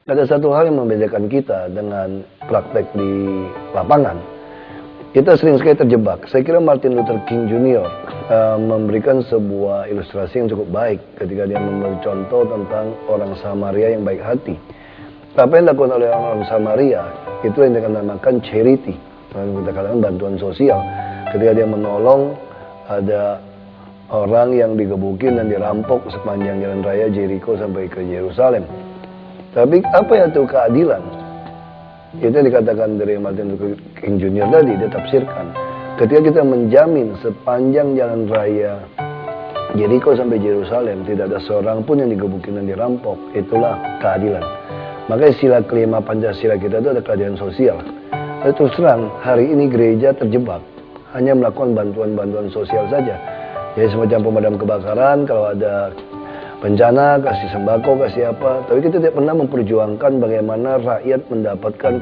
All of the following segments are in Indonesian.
Ada satu hal yang membedakan kita dengan praktek di lapangan. Kita sering sekali terjebak. Saya kira Martin Luther King Jr. Memberikan sebuah ilustrasi yang cukup baik ketika dia memberi contoh tentang orang Samaria yang baik hati. Apa yang dilakukan oleh orang Samaria itu yang dinamakan charity, kita katakan bantuan sosial. Ketika dia menolong ada orang yang digebukin dan dirampok sepanjang jalan raya Jericho sampai ke Yerusalem. Tapi apa itu keadilan? Itu yang dikatakan dari Martin Luther King Jr. tadi, dia tafsirkan. Ketika kita menjamin sepanjang jalan raya Jericho sampai Yerusalem tidak ada seorang pun yang digebukin dan dirampok, itulah keadilan. Makanya sila kelima Pancasila kita itu ada keadilan sosial. Tapi terus terang, hari ini gereja terjebak hanya melakukan bantuan-bantuan sosial saja. Jadi semacam pemadam kebakaran, kalau ada bencana, kasih sembako, kasih apa. Tapi kita tidak pernah memperjuangkan bagaimana rakyat mendapatkan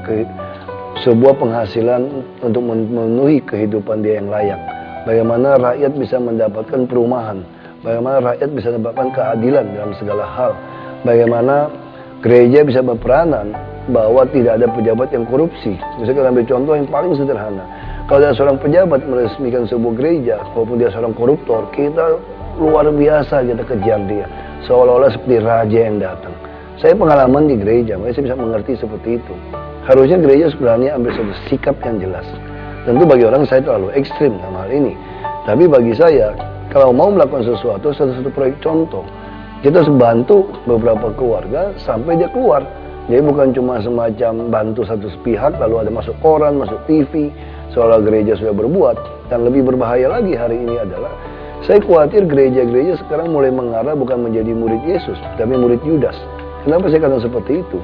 sebuah penghasilan untuk memenuhi kehidupan dia yang layak. Bagaimana rakyat bisa mendapatkan perumahan. Bagaimana rakyat bisa mendapatkan keadilan dalam segala hal. Bagaimana gereja bisa berperanan bahwa tidak ada pejabat yang korupsi. Misalnya kita ambil contoh yang paling sederhana. Kalau ada seorang pejabat meresmikan sebuah gereja, walaupun dia seorang koruptor, kita luar biasa kita kejar dia. Seolah-olah seperti raja yang datang. Saya pengalaman di gereja, makanya saya bisa mengerti seperti itu. Harusnya gereja sebenarnya ambil satu sikap yang jelas. Tentu bagi orang saya terlalu ekstrim dalam hal ini. Tapi bagi saya, kalau mau melakukan sesuatu, satu proyek contoh. Kita harus bantu beberapa keluarga sampai dia keluar. Jadi bukan cuma semacam bantu satu pihak, lalu ada masuk koran, masuk TV, seolah gereja sudah berbuat. Dan lebih berbahaya lagi hari ini adalah, saya khawatir gereja-gereja sekarang mulai mengarah bukan menjadi murid Yesus, tapi murid Yudas. Kenapa saya katakan seperti itu?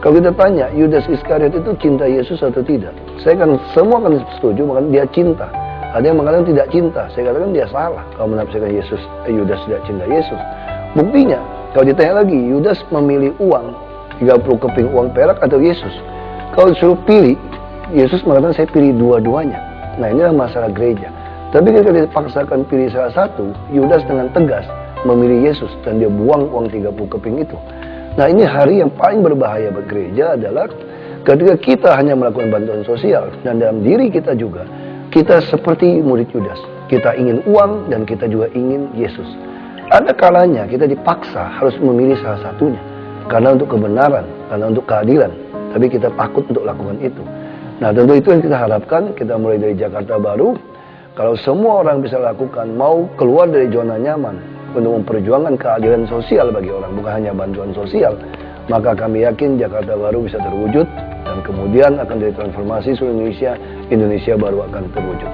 Kalau kita tanya, Yudas Iskariot itu cinta Yesus atau tidak? Semua akan setuju, maka dia cinta. Ada yang mengatakan tidak cinta, saya katakan dia salah kalau menafsirkan Yudas tidak cinta Yesus. Buktinya, kalau ditanya lagi, Yudas memilih uang, 30 keping uang perak atau Yesus? Kalau disuruh pilih, Yesus mengatakan saya pilih dua-duanya. Nah, inilah masalah gereja. Tapi ketika dipaksakan pilih salah satu, Yudas dengan tegas memilih Yesus dan dia buang uang 30 keping itu. Nah, ini hari yang paling berbahaya bagi gereja adalah ketika kita hanya melakukan bantuan sosial dan dalam diri kita juga, kita seperti murid Yudas. Kita ingin uang dan kita juga ingin Yesus. Ada kalanya kita dipaksa harus memilih salah satunya. Karena untuk kebenaran, karena untuk keadilan. Tapi kita takut untuk lakukan itu. Nah, tentu itu yang kita harapkan, kita mulai dari Jakarta Baru. Kalau semua orang bisa lakukan, mau keluar dari zona nyaman untuk memperjuangkan keadilan sosial bagi orang, bukan hanya bantuan sosial, maka kami yakin Jakarta Baru bisa terwujud dan kemudian akan jadi transformasi seluruh Indonesia baru akan terwujud.